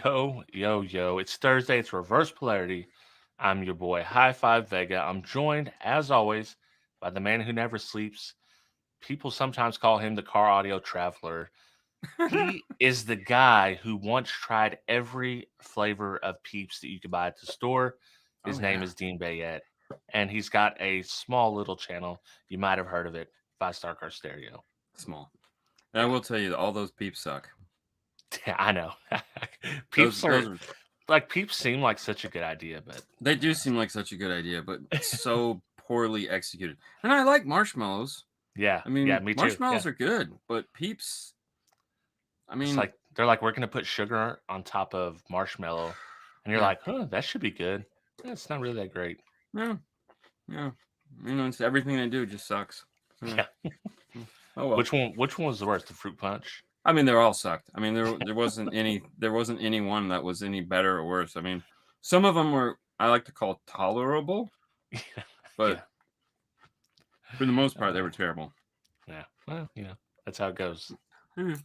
Yo, yo, yo. It's Thursday. It's Reverse Polarity. I'm your boy, HifiVega. I'm joined, as always, by the man who never sleeps. People sometimes call him the car audio traveler. He is the guy who once tried every flavor of Peeps that you could buy at the store. His Oh name yeah, is Dean Bayette, and he's got a small little channel. You might have heard of it, 5 Star Car Stereo. small. And I will tell you that all those peeps suck. Yeah, I know. Those Peeps are those are, like Peeps seem like such a good idea, but they do seem like such a good idea, but so poorly executed. And I like marshmallows. yeah, I yeah, mean, me too. Yeah. marshmallows are good, but peeps. I It's mean, like they're like, we're gonna put sugar on top of marshmallow, and you're yeah, like, huh, that should be good. It's not really that great. yeah, yeah. It's everything they do just sucks. Yeah. Yeah. Oh well. Which one was the worst? The fruit punch? I mean, they're all sucked. I mean, there wasn't any one that was any better or worse. I mean, some of them were I like to call tolerable, Yeah. but Yeah. for the most part, they Uh, were terrible. yeah. Well, that's how it goes. Yeah,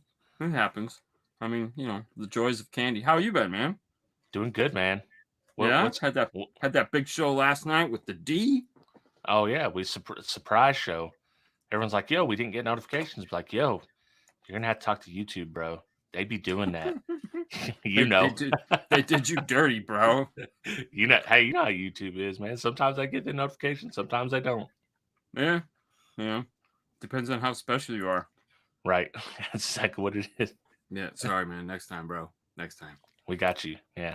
it happens. I mean, the joys of candy. How you been, man? Doing good, man. Yeah, What's wh- had that big show last night with the D. oh yeah, we surprise show. Everyone's like, yo, we didn't get notifications. Like, yo, you're gonna have to talk to YouTube, bro. They be doing that. you They know. did you dirty, bro. Hey, you know how YouTube is, man. Sometimes I get the notification, sometimes I don't. Yeah, depends on how special you are. Right. That's exactly what it is. Yeah, sorry, man. Next time, bro. Next time. We got you. Yeah.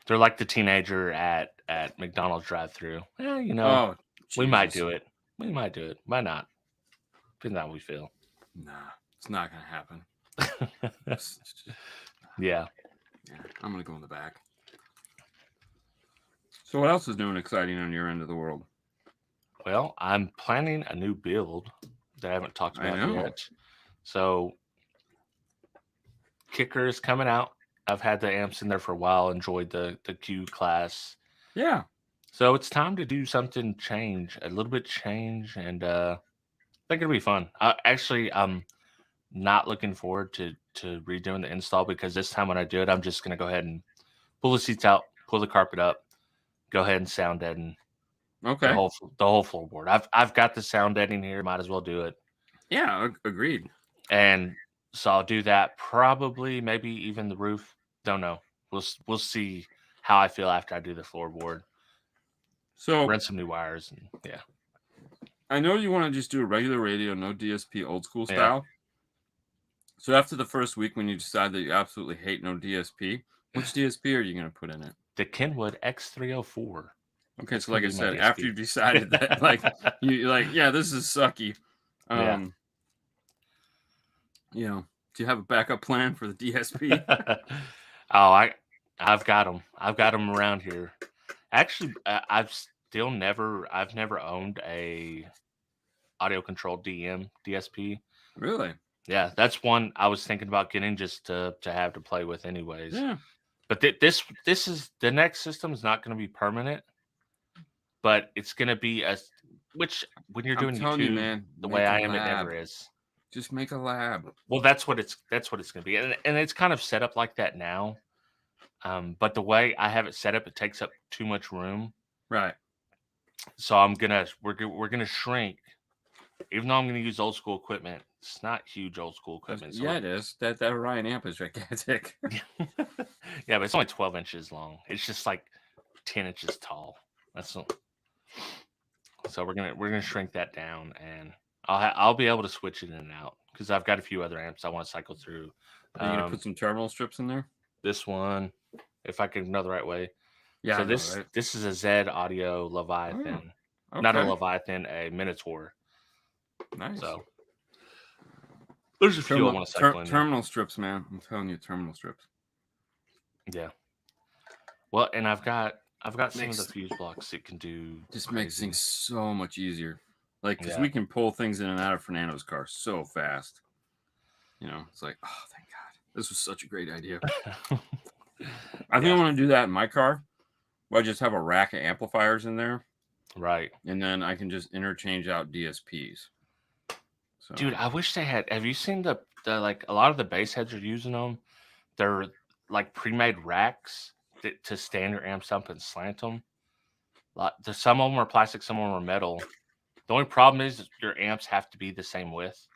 They're like the teenager at McDonald's drive-through. Oh, We might Jesus. do it. We might do it. Why not? Depends on how we feel. Nah, it's not gonna happen. Yeah. Yeah, I'm gonna go in the back. So, what else is new and exciting on your end of the world? Well, I'm planning a new build that I haven't talked I about know. yet. So kicker is coming out. I've had the amps in there for a while, enjoyed the Q class. Yeah. So it's time to do something a little bit change, and I think it'll be fun. I'm not looking forward to redoing the install, because this time when I do it, I'm just gonna go ahead and pull the seats out, pull the carpet up, go ahead and sound deaden Okay. the whole floorboard. I've got the sound deadening here, might as well do it. Yeah. Agreed. And so I'll do that, probably, maybe even the roof. Don't know. We'll see how I feel after I do the floorboard. So, Rent some new wires, and yeah. I know you want to just do a regular radio, no DSP, old school Yeah. style. So after the first week, when you decide that you absolutely hate no DSP, which DSP are you going to put in it? The Kenwood X304. Okay, That's so like gonna I be my said, after DSP. you decided that, yeah, this is sucky. Yeah. Do you have a backup plan for the DSP? Oh, I've got them. I've got them around here. Actually, I've never owned a audio controlled DSP. Really? Yeah, that's one I was thinking about getting, just to have to play with anyways. Yeah. But this is the next system is not going to be permanent, but it's going to be which, when you're doing telling you, YouTube man, the make way a I am, it lab. never is. Just make a lab. Well, that's what it's going to be, and it's kind of set up like that now. But the way I have it set up, it takes up too much room. Right. So we're gonna shrink. Even though I'm gonna use old school equipment, it's not huge old school equipment. So Yeah, it is. That Orion amp is gigantic. yeah, but it's only 12 inches long. It's just like 10 inches tall. So we're gonna shrink that down, and I'll be able to switch it in and out, because I've got a few other amps I want to cycle through. Are you gonna put some terminal strips in there? This one, if I can know the right way. Yeah. So I know, right? this is a Z Audio Leviathan, Okay. not a Leviathan, a Minotaur. Nice. So there's a few I want to cycle in. Terminal strips, man. I'm telling you, terminal strips. Yeah. Well, and I've got some of the fuse blocks it can do. Just makes things so much easier. Like, because we can pull things in and out of Fernando's car so fast. It's like, oh, thank God. This was such a great idea. I think I want to do that in my car, where I just have a rack of amplifiers in there. Right. And then I can just interchange out DSPs. So. Dude, I wish they had. Have you seen the like, a lot of the bass heads are using them? They're like pre-made racks to stand your amps up and slant them. Some of them are plastic, some of them are metal. The only problem is your amps have to be the same width.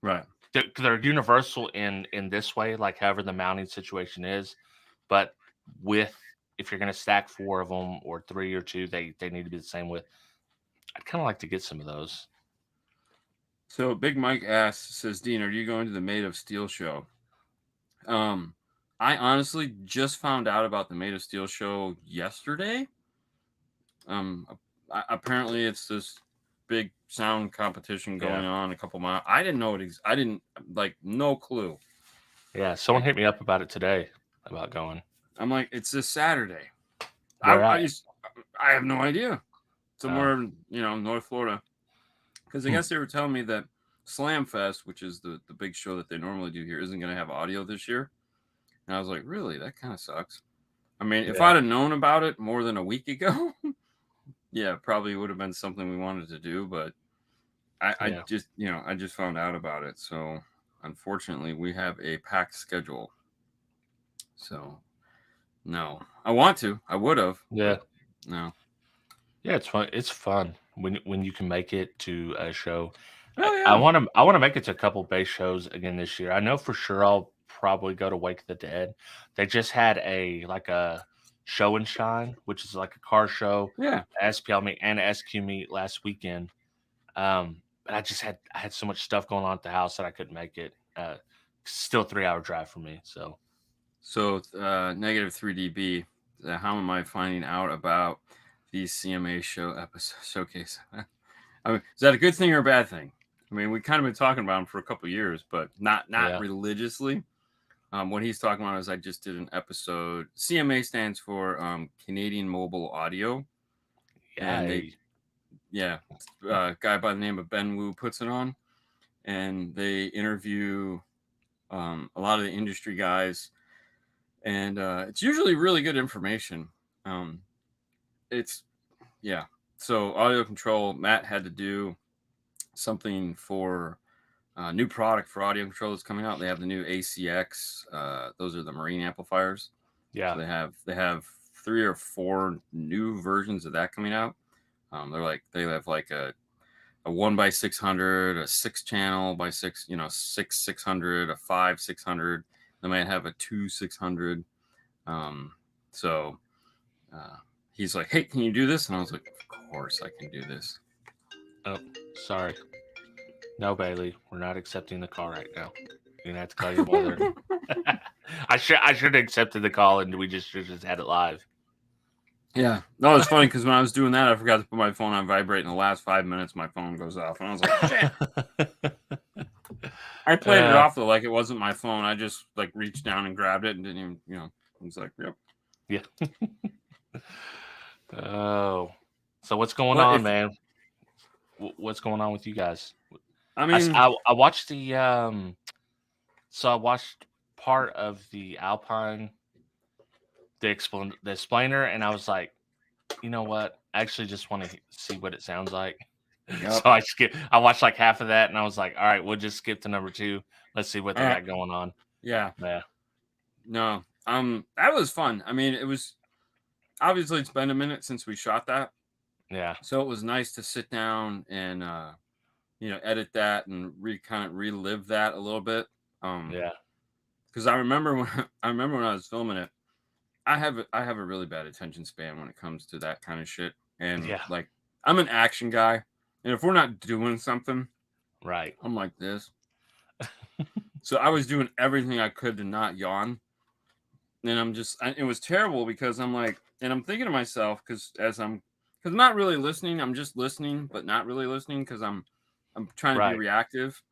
Right. They're universal in this way, like however the mounting situation is. But if you're going to stack 4 of them or 3 or 2, they need to be the same width. I'd kind of like to get some of those. So Big Mike says, Dean, are you going to the Maid of Steel show? I honestly just found out about the Maid of Steel show yesterday. Apparently it's this big sound competition going on a couple miles. I didn't know it. I didn't no clue. Yeah, someone hit me up about it today about going. I'm like, it's this Saturday. I have no idea. Somewhere in North Florida. Because I guess they were telling me that Slam Fest, which is the big show that they normally do here, isn't going to have audio this year. And I was like, really? That kind of sucks. I mean, if I'd have known about it more than a week ago, yeah, probably would have been something we wanted to do. But I just found out about it. So unfortunately, we have a packed schedule. So no, I want to. I would have. Yeah. No. Yeah, it's fun. It's fun when you can make it to a show. Oh, yeah. I want to make it to a couple bass shows again this year. I know for sure I'll probably go to Wake of the Dead. They just had a show and shine, which is like a car show. Yeah. SPL meet and SQ meet last weekend. But I had so much stuff going on at the house that I couldn't make it. Still a 3-hour drive for me. So negative 3dB. How am I finding out about the CMA show showcase? I mean, is that a good thing or a bad thing? I mean, we kind of been talking about them for a couple of years, but not religiously. What he's talking about is I just did an episode. CMA stands for Canadian Mobile Audio. And guy by the name of Ben Wu puts it on. And they interview a lot of the industry guys. And it's usually really good information. So audio control, Matt had to do something for a new product for audio control that's coming out. They have the new ACX. Those are the marine amplifiers. Yeah. So they have 3 or 4 new versions of that coming out. They have like a 1x600, a 6-channel by 6, 600, a 5-600. They might have a 2-600. He's like, hey, can you do this? And I was like, of course I can do this. Oh, sorry. No, Bailey, we're not accepting the call right now. You're gonna have to call your mother. I should have accepted the call and we just had it live. Yeah. No, it's funny because when I was doing that, I forgot to put my phone on vibrate. In the last 5 minutes, my phone goes off. And I was like, shit. I played it off though, like it wasn't my phone. I just reached down and grabbed it and didn't even, I was like, yep. Yeah. Oh. So what's going on, man? What's going on with you guys? I mean, I watched I watched part of the Alpine, the explainer, and I was like, you know what? I actually just want to see what it sounds like. Yep. So I watched like half of that, and I was like, all right, we'll just skip to number 2. Let's see what they got going on. Yeah. Yeah. No. That was fun. I mean, it was obviously it's been a minute since we shot that. Yeah. So it was nice to sit down and edit that and kind of relive that a little bit. Yeah. Because I remember when I was filming it, I have a really bad attention span when it comes to that kind of shit. And I'm an action guy, and if we're not doing something, right, I'm like this. So I was doing everything I could to not yawn. And it was terrible because I'm like, and I'm thinking to myself, because I'm not really listening. I'm just listening, but not really listening because I'm trying to be reactive.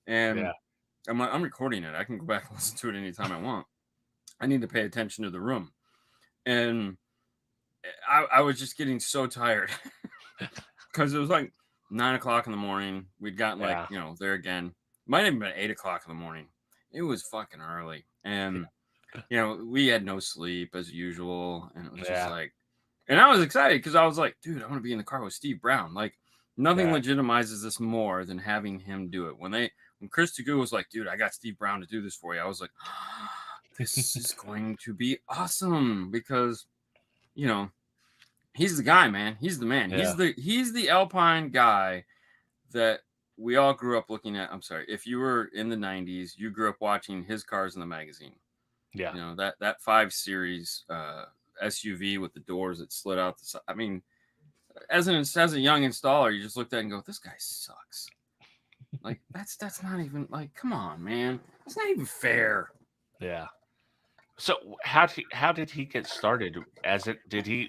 And I'm like, I'm recording it. I can go back and listen to it anytime I want. I need to pay attention to the room. And I was just getting so tired because it was like 9 o'clock in the morning. We'd gotten there again. It might have been 8 o'clock in the morning. It was fucking early. And we had no sleep as usual. And it was just like, and I was excited because I was like, dude, I want to be in the car with Steve Brown. Like, nothing legitimizes this more than having him do it. When Chris Tagoo was like, dude, I got Steve Brown to do this for you, I was like, this is going to be awesome because, you know, he's the guy, man. He's the man. Yeah. He's the Alpine guy that we all grew up looking at. I'm sorry, if you were in the 90s, you grew up watching his cars in the magazine. Yeah. You know, that 5 Series SUV with the doors that slid out the side. I mean, as a young installer, you just looked at it and go, this guy sucks. Like, that's not even, like, come on, man. It's not even fair. Yeah. So how did he get started?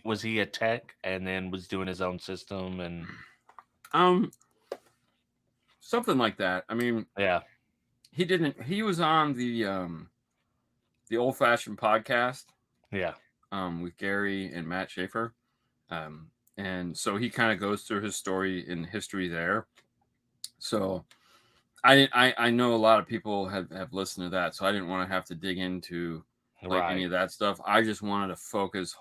Was he a tech and then was doing his own system and something like that. I mean, yeah. He was on the Old Fashioned podcast. Yeah. With Gary and Matt Schaefer. And so he kind of goes through his story and history there. So I know a lot of people have listened to that, so I didn't want to have to dig into like any of that stuff. I just wanted to focus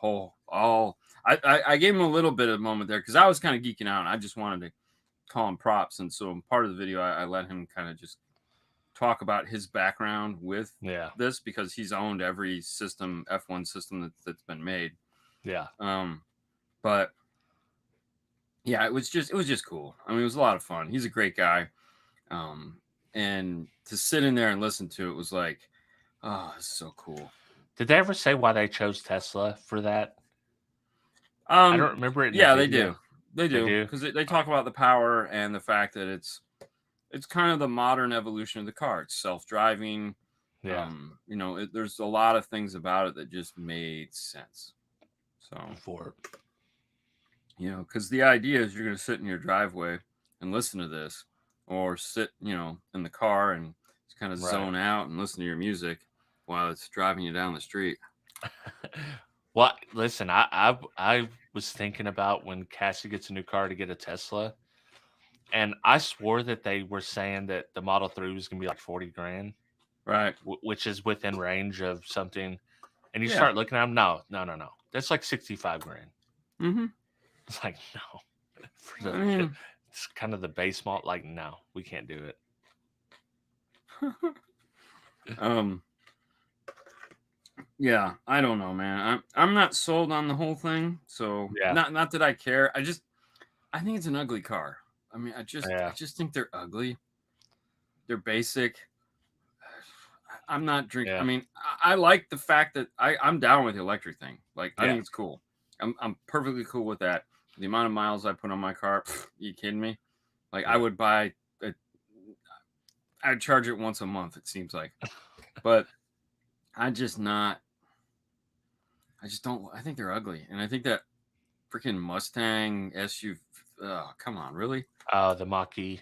I gave him a little bit of a moment there because I was kind of geeking out and I just wanted to call him props. And so part of the video I let him kind of just talk about his background with this because he's owned every system, F1 system that's been made. Yeah. But yeah, it was just cool. I mean, it was a lot of fun. He's a great guy. And to sit in there and listen to it was like, oh, it's so cool. Did they ever say why they chose Tesla for that? I don't remember it. Yeah, they do. They do because they talk about the power and the fact that it's kind of the modern evolution of the car. It's self-driving. Yeah. You know, there's a lot of things about it that just made sense. So you know, because the idea is you're going to sit in your driveway and listen to this, or sit, you know, in the car and just kind of zone out and listen to your music while it's driving you down the street. Well, listen, I was thinking about when Cassie gets a new car to get a Tesla, and I swore that they were saying that the Model 3 was going to be like 40 grand. Right. Which is within range of something. And you start looking at them, no. That's like 65 grand. Mm-hmm. It's like, no. It's kind of the base model. Like, no, we can't do it. Yeah, I don't know, man. I'm not sold on the whole thing. So not that I care. I think it's an ugly car. I mean, I just think they're ugly. They're basic. I'm not drinking. I mean, I like the fact that I'm down with the electric thing. Like, I think it's cool. I'm perfectly cool with that. The amount of miles I put on my car, you kidding me? Like, I would buy I'd charge it once a month, it seems like. But I just don't, I think they're ugly. And I think that freaking Mustang SUV, come on, really? Oh, the Mach-E.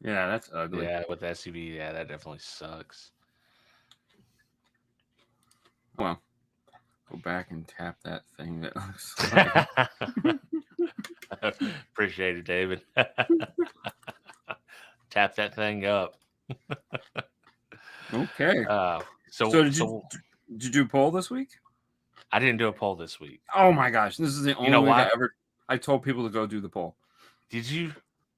Yeah, that's ugly. Yeah, with the SUV, yeah, that definitely sucks. Well, go back and tap that thing that looks like... Appreciate it, David. Tap that thing up. Okay. So did you do a poll this week? I didn't do a poll this week. Oh my gosh, this is the only week I told people to go do the poll. Did you?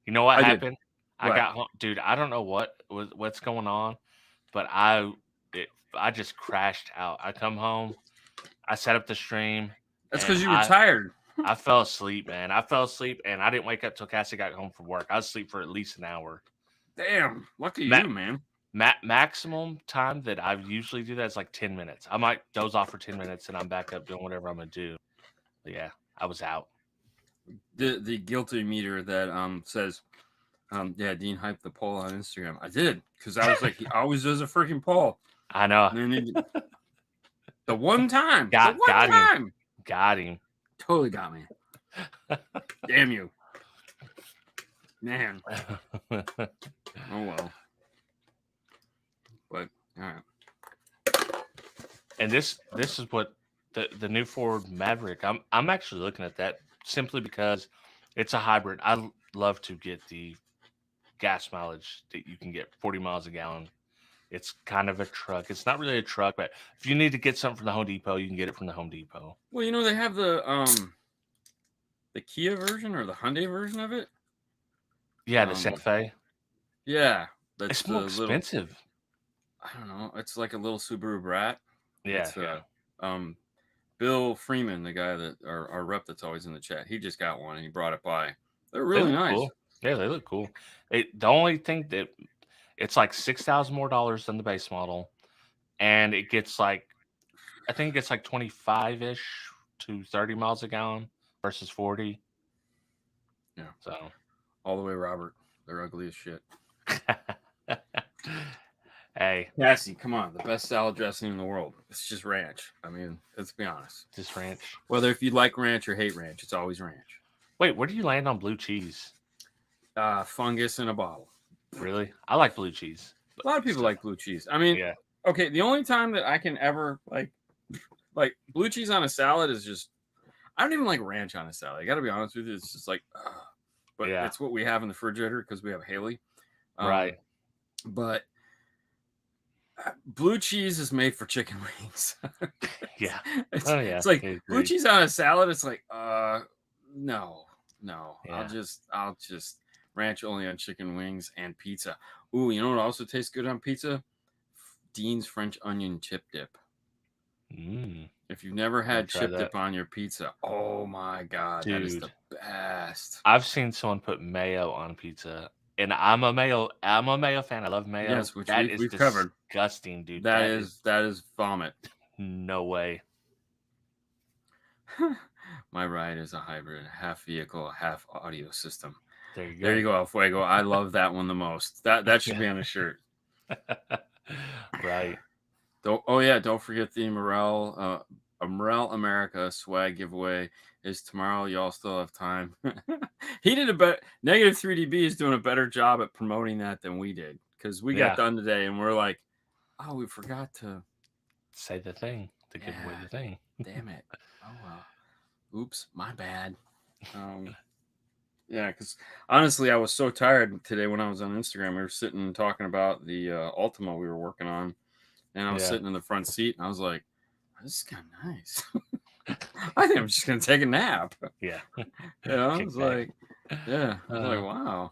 You know what happened? I got home, dude. I don't know what's going on, but I just crashed out. I come home, I set up the stream. That's because you were tired. I fell asleep, man. I fell asleep, and I didn't wake up till Cassie got home from work. I was asleep for at least an hour. Damn, lucky you, man. Maximum time that I usually do that is like 10 minutes. I might doze off for 10 minutes, and I'm back up doing whatever I'm gonna do. But yeah, I was out. The guilty meter that says, Dean hyped the poll on Instagram. I did, because I was like, he always does a freaking poll. I know. And then the one time, got him. Totally got me. Damn you, man. Oh well. But all right. And this is what the new Ford Maverick. I'm actually looking at that simply because it's a hybrid. I love to get the gas mileage that you can get, 40 miles a gallon. It's kind of a truck. It's not really a truck, but if you need to get something from the Home Depot, you can get it from the Home Depot. Well, you know, they have the Kia version or the Hyundai version of it. Yeah, the Santa Fe. Yeah, it's more expensive. I don't know. It's like a little Subaru Brat. It's Bill Freeman, the guy that our rep that's always in the chat. He just got one and he brought it by. They're really nice. Cool. Yeah, they look cool. The only thing that it's like $6,000 more than the base model, and it gets like, I think it's like 25-ish to 30 miles a gallon versus 40. Yeah. So all the way, Robert. They're ugly as shit. Hey, Cassie, come on. The best salad dressing in the world. It's just ranch. I mean, let's be honest. Just ranch. Whether if you like ranch or hate ranch, it's always ranch. Wait, where do you land on blue cheese? Fungus in a bottle. Really? I like blue cheese. A lot of people like blue cheese. I mean, okay, the only time that I can ever like blue cheese on a salad is just, I don't even like ranch on a salad. I got to be honest with you. It's just like, but it's what we have in the refrigerator because we have Haley. Right. But blue cheese is made for chicken wings. Yeah. It's like blue cheese on a salad. It's like, no. Yeah. I'll just ranch only on chicken wings and pizza. Ooh, you know what also tastes good on pizza? Dean's French onion chip dip. If you've never had chip dip on your pizza, oh my God, dude, that is the best. I've seen someone put mayo on pizza, and I'm a mayo fan. I love mayo. Yes, which we've covered. Disgusting, dude. That is vomit. No way. My ride is a hybrid, half vehicle, half audio system. There you go. There you go, Fuego. I love that one the most. That should be on a shirt. Right. Don't forget the Morel America swag giveaway is tomorrow. Y'all still have time. He did a better. Negative 3DB is doing a better job at promoting that than we did, because we got done today and we're like, oh, we forgot to say the thing to give away the thing. Damn it. Oh well. Oops, my bad. Yeah, because honestly, I was so tired today when I was on Instagram. We were sitting and talking about the Ultima we were working on, and I was sitting in the front seat, and I was like, this is kind of nice. I think I'm just going to take a nap. Yeah. I was like, wow.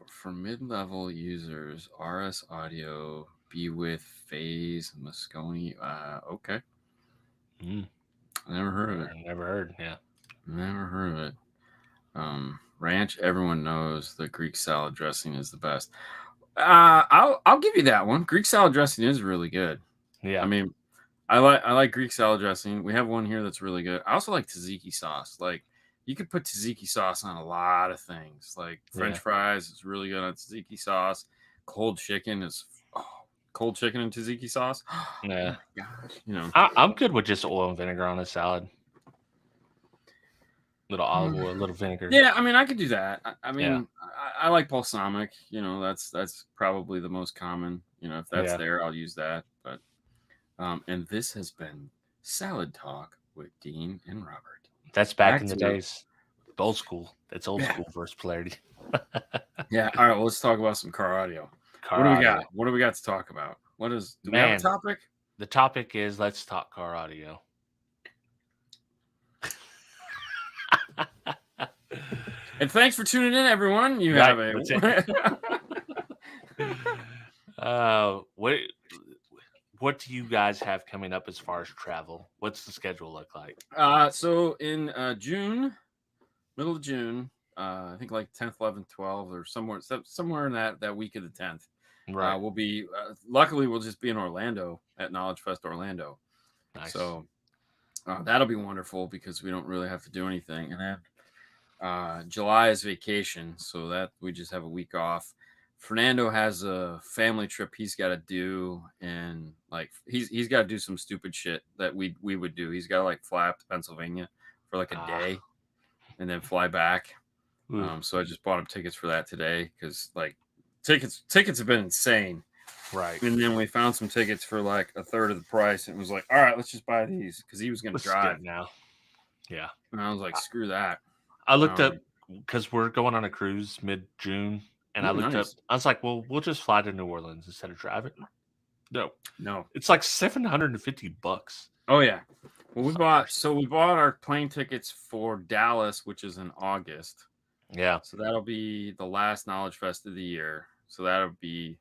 For mid-level users, RS Audio, be with Phase, Moscone. Okay. Never heard of it. Never heard. of it. Ranch, everyone knows the Greek salad dressing is the best. I'll give you that one. Greek salad dressing is really good. Yeah. I mean, I like Greek salad dressing. We have one here that's really good. I also like tzatziki sauce. Like, you could put tzatziki sauce on a lot of things. Like French fries is really good on tzatziki sauce. Cold chicken and tzatziki sauce. Yeah. Oh my gosh. I'm good with just oil and vinegar on a salad. Little olive oil, little vinegar. Yeah, I mean, I could do that. I mean, I like balsamic. That's probably the most common. If that's there, I'll use that. But and this has been Salad Talk with Dean and Robert. That's back in the days. Old school. That's old school versus Polarity. Yeah. All right. Well, let's talk about some car audio. What do we got? What do we got to talk about? Do we have a topic? The topic is let's talk car audio. And thanks for tuning in, everyone. You have what do you guys have coming up as far as travel? What's the schedule look like? So in June, middle of June, I think like 10th, 11th, 12th, or somewhere in that week of the 10th. Right. We'll be luckily we'll just be in Orlando at Knowledge Fest Orlando. Nice. So that'll be wonderful because we don't really have to do anything. And then July is vacation, so that we just have a week off. Fernando has a family trip he's got to do, and like he's got to do some stupid shit that we would do. He's got to like fly up to Pennsylvania for like a day and then fly back. So I just bought him tickets for that today because like tickets have been insane. Right. And then we found some tickets for like a third of the price, and it was like, all right, let's just buy these because he was going to drive now. Yeah. And I was like, screw that. I looked up because we're going on a cruise mid-June, and I looked up. I was like, well, we'll just fly to New Orleans instead of driving. No, it's like $750. Oh yeah. Well, we bought our plane tickets for Dallas, which is in August. Yeah. So that'll be the last Knowledge Fest of the year. So that'll be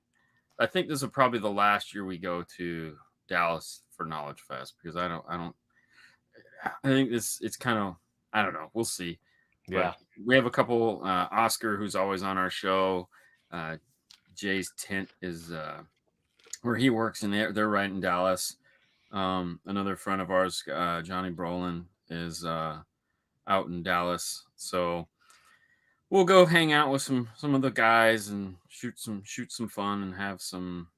I think this is probably the last year we go to Dallas for Knowledge Fest, because I think it's kind of, I don't know. We'll see. Yeah. But we have a couple, Oscar, who's always on our show. Jay's Tint is where he works, and they're right in Dallas. Another friend of ours, Johnny Brolin, is out in Dallas. So we'll go hang out with some of the guys and shoot some fun and have some,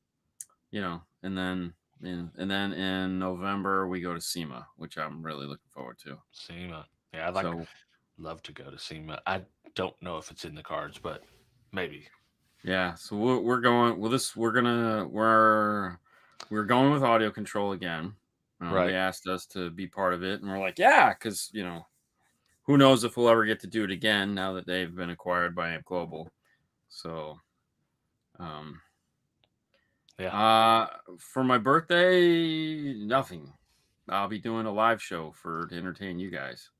and then in November we go to SEMA, which I'm really looking forward to. SEMA. Yeah, I'd love to go to SEMA. I don't know if it's in the cards, but maybe. Yeah, so we're going. Well, we're going with audio control again. Right. They asked us to be part of it, and we're like, yeah, because who knows if we'll ever get to do it again now that they've been acquired by Amp Global. So, for my birthday, nothing. I'll be doing a live show to entertain you guys.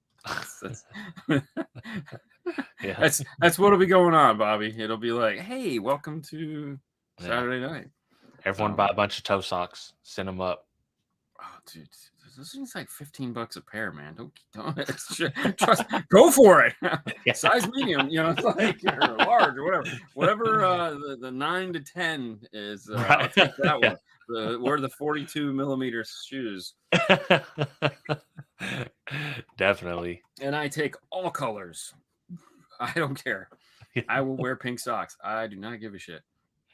That's what'll be going on, Bobby. It'll be like, hey, welcome to Saturday night. Everyone buy a bunch of toe socks, send them up. Oh, dude, this thing's like $15 a pair, man. Don't trust. Go for it. Size medium, it's like, or large or whatever. The 9 to 10 is. I'll take that one. Wear the 42 millimeter shoes. Definitely. And I take all colors. I don't care. I will wear pink socks. I do not give a shit.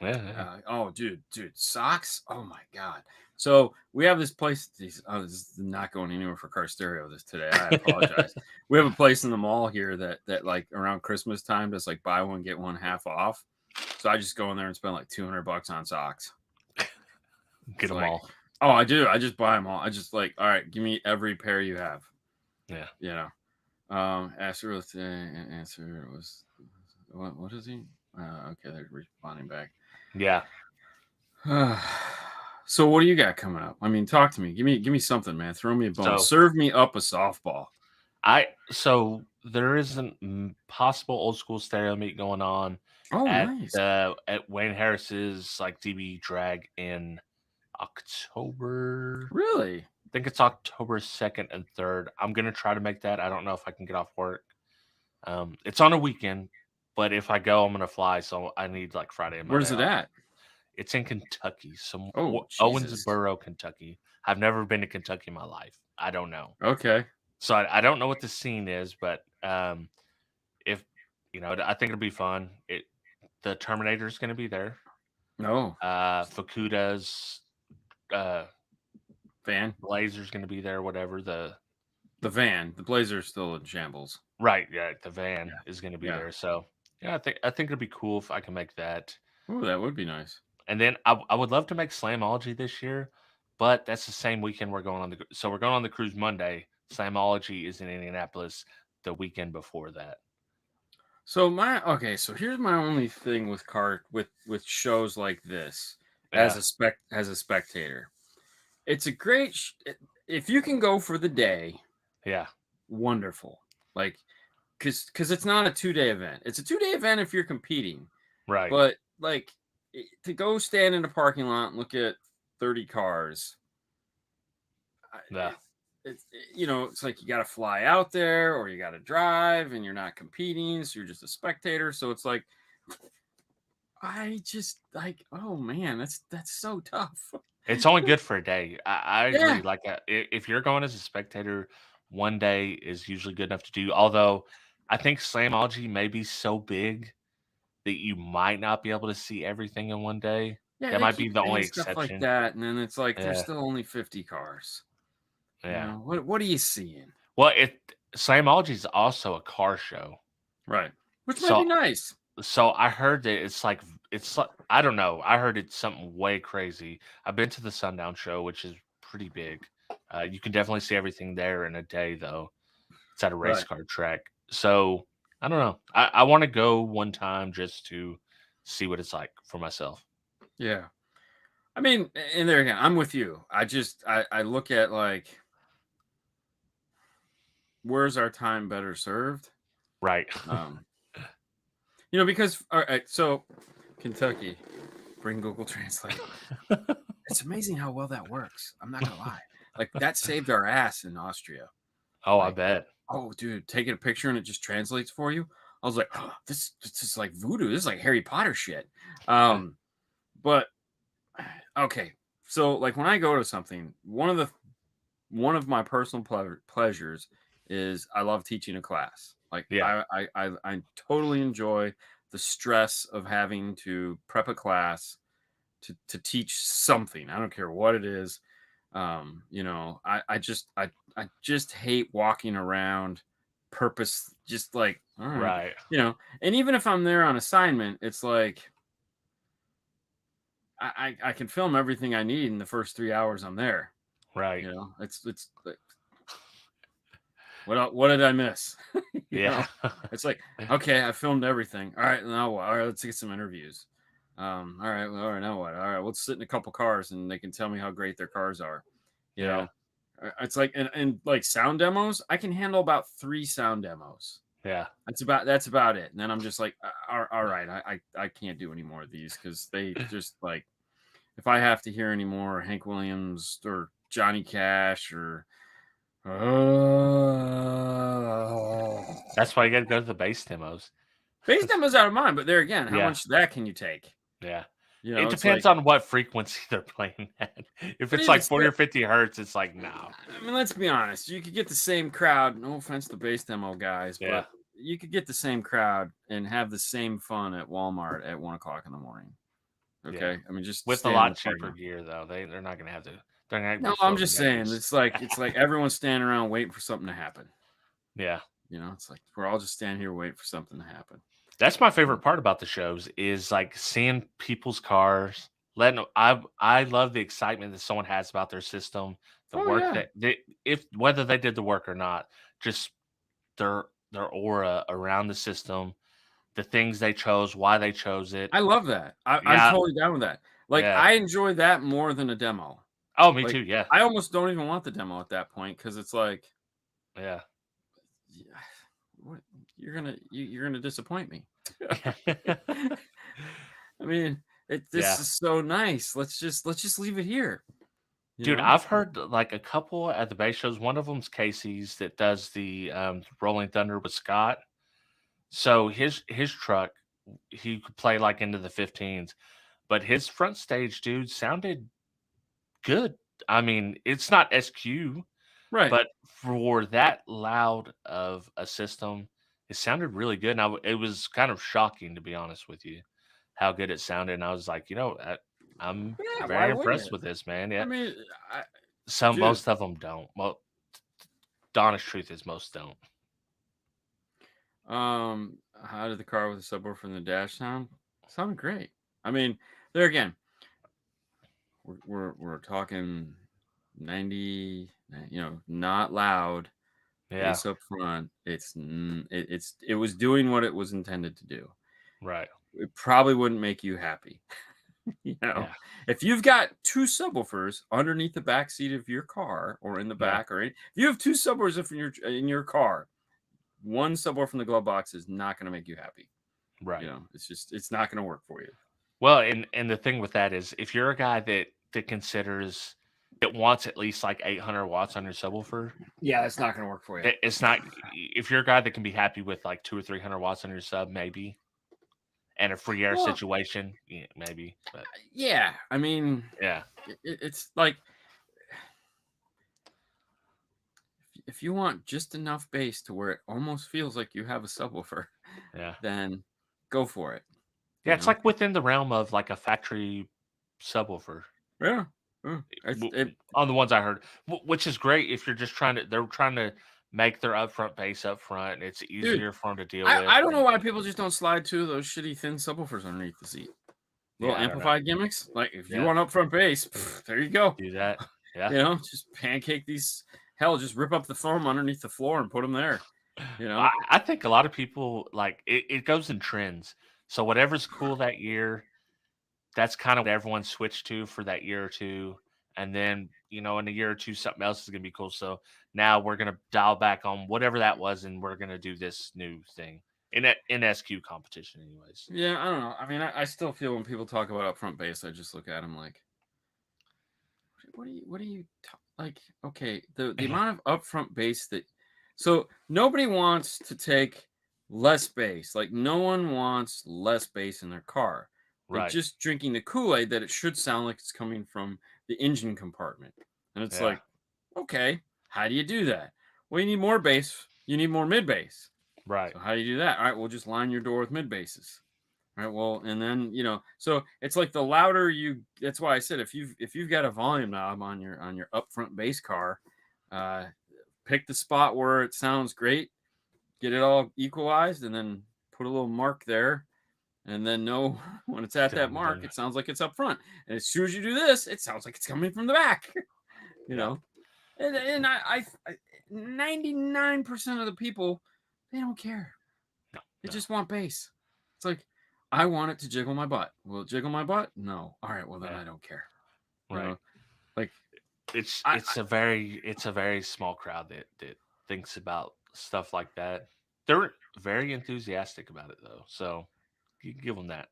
Oh, dude, socks. Oh my God. So we have this place. This is not going anywhere for Car Stereo today. I apologize. We have a place in the mall here that like around Christmas time does like buy one get one half off. So I just go in there and spend like $200 on socks. Get them all. Oh, I do. I just buy them all. I just like, all right, give me every pair you have. Yeah. Answer was what is he? Okay, they're responding back. Yeah. So what do you got coming up? I mean, talk to me. Give me something, man. Throw me a bone. Serve me up a softball. So there is a possible old school stereo meet going on. Oh, nice. At Wayne Harris's like DB drag in October. Really? I think it's October 2nd and 3rd. I'm gonna try to make that. I don't know if I can get off work. It's on a weekend, but if I go, I'm gonna fly. So I need like Friday. Where's it at? It's in Kentucky. Owensboro, Kentucky. I've never been to Kentucky in my life. I don't know. Okay. So I don't know what the scene is, but if I think it'll be fun. The Terminator is going to be there. No. Fukuda's van Blazer's going to be there. Whatever the van, the Blazer's still in shambles. Right. Yeah. The van is going to be there. So I think it'll be cool if I can make that. Oh, that would be nice. And then I would love to make Slamology this year, but that's the same weekend we're going on we're going on the cruise Monday. Slamology is in Indianapolis the weekend before that. So so here's my only thing with shows like this as a spectator. It's a great if you can go for the day. Yeah. Wonderful. Like cuz it's not a 2-day event. It's a 2-day event if you're competing. Right. But like to go stand in a parking lot and look at 30 cars. Yeah. It's like you got to fly out there or you got to drive and you're not competing. So you're just a spectator. So it's like, I just like, oh man, that's so tough. It's only good for a day. I agree. Like if you're going as a spectator, one day is usually good enough to do. Although I think Slamology may be so big that you might not be able to see everything in one day. Yeah, that might be the only stuff exception. Like that, and then it's like there's still only 50 cars. Yeah. What are you seeing? Well, Slamology is also a car show, right? Which might be nice. So I heard that it's like I don't know. I heard it's something way crazy. I've been to the Sundown show, which is pretty big. You can definitely see everything there in a day, though. It's at a race car track. So I don't know. I want to go one time just to see what it's like for myself. Yeah. I mean, and there again, I'm with you. I look at like, where's our time better served? Right. Because all right, so Kentucky, bring Google Translate. It's amazing how well that works. I'm not gonna lie. Like that saved our ass in Austria. Oh, like, I bet. Oh, dude, taking a picture and it just translates for you. I was like, oh, this is like voodoo. This is like Harry Potter shit. But okay, so like when I go to something, one of my personal pleasures is I love teaching a class. Like I totally enjoy the stress of having to prep a class to teach something. I don't care what it is. I just hate walking around just like, all right. And even if I'm there on assignment, it's like I can film everything I need in the first 3 hours I'm there. Right. It's like, what did I miss? It's like, okay, I filmed everything. All right, now what? All right, let's get some interviews. All right, now what? All right, let's sit in a couple cars and they can tell me how great their cars are. You know, it's like, and like sound demos, I can handle about 3 sound demos. Yeah, that's about it. And then I'm just like, all right, I can't do any more of these because they just like, if I have to hear any more Hank Williams or Johnny Cash or that's why you got to go to the bass demos. Bass demos out of mind, but there again, how much of that can you take? Yeah. It depends on what frequency they're playing at. If it's like 40 or 50 hertz, it's like, no. I mean, let's be honest. You could get the same crowd. No offense to bass demo guys, but you could get the same crowd and have the same fun at Walmart at 1 o'clock in the morning. Okay, yeah. I mean, just with a lot cheaper gear though. They're not gonna have to. No, I'm just saying. It's like everyone's standing around waiting for something to happen. Yeah, it's like we're all just standing here waiting for something to happen. That's my favorite part about the shows is like seeing people's cars. I love the excitement that someone has about their system, the work that whether they did the work or not, just their aura around the system, the things they chose, why they chose it. I love that. I'm totally down with that. Like I enjoy that more than a demo. Oh, me too. Yeah. I almost don't even want the demo at that point because it's like, what you're gonna disappoint me. I mean, this is so nice. Let's just leave it here. Dude, I've heard like a couple at the bass shows. One of them's Casey's that does the Rolling Thunder with Scott. So his truck, he could play like into the 15s, but his front stage, dude, sounded good. I mean, it's not SQ, right? But for that loud of a system, it sounded really good. And it was kind of shocking, to be honest with you, how good it sounded. And I was like, I'm very impressed with this, man. Yeah. I mean, most of them don't. Well, the honest truth is most don't. How did the car with the subwoofer in the dash sound? Sounded great. I mean, there again, we're talking 90, not loud. Bass up front. It was doing what it was intended to do. Right. It probably wouldn't make you happy. If you've got 2 subwoofers underneath the back seat of your car or in the back, or if you have 2 subwoofers in your car, one subwoofer from the glove box is not going to make you happy. Right. It's not going to work for you. Well, and the thing with that is if you're a guy that considers it wants at least like 800 watts on your subwoofer. Yeah, it's not going to work for you. It's not. If you're a guy that can be happy with like 200 or 300 watts on your sub, maybe, and a free air situation, maybe. But yeah, I mean, it's like if you want just enough bass to where it almost feels like you have a subwoofer, then go for it. Yeah, it's like within the realm of like a factory subwoofer. Yeah. On the ones I heard, which is great if you're just they're trying to make their upfront bass up front. It's easier for them to deal with. I don't know why people just don't slide 2 of those shitty thin subwoofers underneath the seat. Little amplified gimmicks. Like if you want upfront bass, there you go. Do that. Yeah. Just pancake these. Hell, just rip up the foam underneath the floor and put them there. I think a lot of people like it goes in trends. So whatever's cool that year, that's kind of what everyone switched to for that year or two. And then, in a year or two, something else is going to be cool. So now we're going to dial back on whatever that was, and we're going to do this new thing. in SQ competition, anyways. Yeah, I don't know. I mean, I still feel when people talk about upfront bass, I just look at them like, what do you like? Okay, the amount of upfront bass that, so nobody wants to take less bass. Like no one wants less bass in their car. They're Right. just drinking the Kool-Aid that it should sound like it's coming from the engine compartment, and it's like, okay, how do you do that? Well, you need more bass. You need more mid bass. Right. So how do you do that? All right, we'll just line your door with mid basses. All right, well, and then so it's like the louder you. That's why I said if you've got a volume knob on your upfront bass car, pick the spot where it sounds great, get it all equalized, and then put a little mark there, and then know when it's at that mark, it sounds like it's up front. And as soon as you do this, it sounds like it's coming from the back. you know, and I 99% of the people, they don't care. They just want bass. It's like, I want it to jiggle my butt. Will it jiggle my butt? No. All right. Well, then I don't care. Right. Like it's a very small crowd that thinks about stuff like that. They're very enthusiastic about it though, so you can give them that.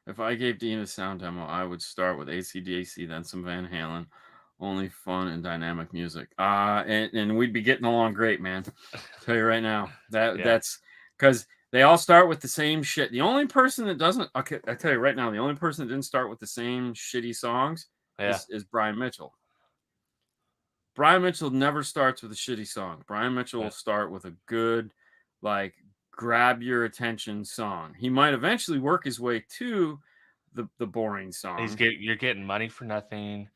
If I gave Dean a sound demo, I would start with AC/DC, then some Van Halen. Only fun and dynamic music. And we'd be getting along great, man. I'll tell you right now. That's because they all start with the same shit. The only person that doesn't, okay, I tell you right now, the only person that didn't start with the same shitty songs is Brian Mitchell. Brian Mitchell never starts with a shitty song. Brian Mitchell will start with a good, like, grab your attention song. He might eventually work his way to the boring song. You're getting money for nothing.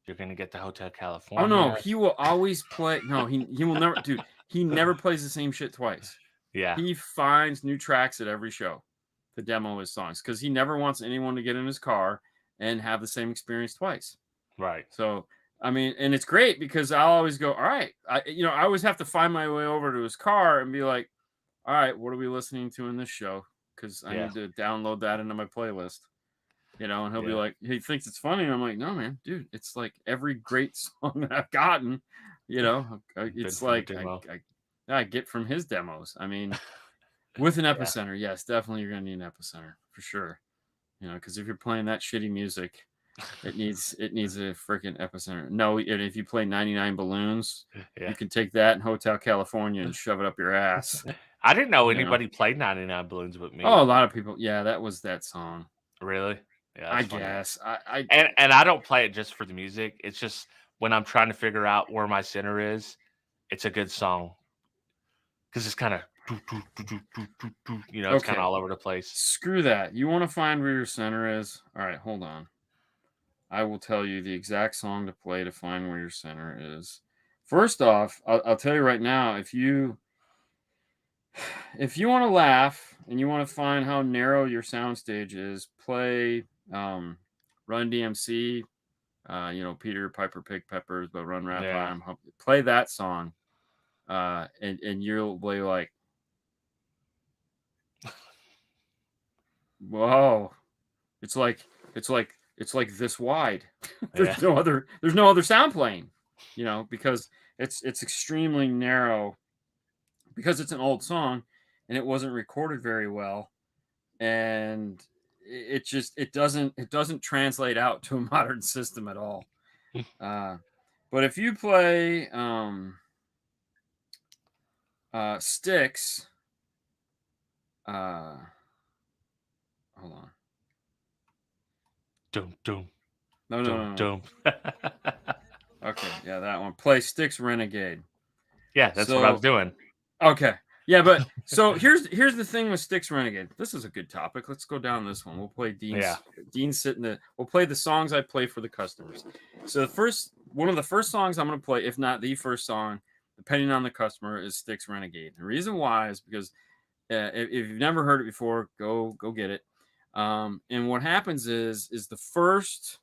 You're gonna get the Hotel California. Oh no, he will always play. No, he will never, dude. He never plays the same shit twice. Yeah, he finds new tracks at every show to demo his songs because he never wants anyone to get in his car and have the same experience twice. Right. So I mean, and it's great because I'll always go, all right. I always have to find my way over to his car and be like, all right, what are we listening to in this show? Because I need to download that into my playlist. And he'll be like, he thinks it's funny. And I'm like, no, man, dude, it's like every great song that I've gotten, it's like I get from his demos. I mean, with an epicenter, yes, definitely you're going to need an epicenter for sure. Because if you're playing that shitty music, it needs a freaking epicenter. No, and if you play 99 Balloons, you can take that in Hotel California and shove it up your ass. I didn't know anybody played 99 Balloons with me. Oh, a lot of people. Yeah, that was that song. Really? Yeah, I guess. And I don't play it just for the music. It's just when I'm trying to figure out where my center is, it's a good song because it's kind of it's kind of all over the place. Screw that. You want to find where your center is? All right, hold on. I will tell you the exact song to play to find where your center is. First off, I'll tell you right now, if you want to laugh and you want to find how narrow your soundstage is, play Run DMC, Peter Piper Pick Peppers, but Run Rap Time. Play that song, and you'll be like, whoa! It's like this wide. There's no other sound playing, because it's extremely narrow, because it's an old song and it wasn't recorded very well, and it doesn't translate out to a modern system at all. But if you play Sticks, hold on. Doom. No. Okay, yeah, that one. Play Sticks Renegade. Yeah, that's what I was doing. Okay. Yeah, but so here's the thing with Sticks Renegade. This is a good topic. Let's go down this one. We'll play Dean's sitting we'll play the songs I play for the customers. So one of the first songs I'm going to play, if not the first song, depending on the customer, is Sticks Renegade. The reason why is because if you've never heard it before, go get it. And what happens is the first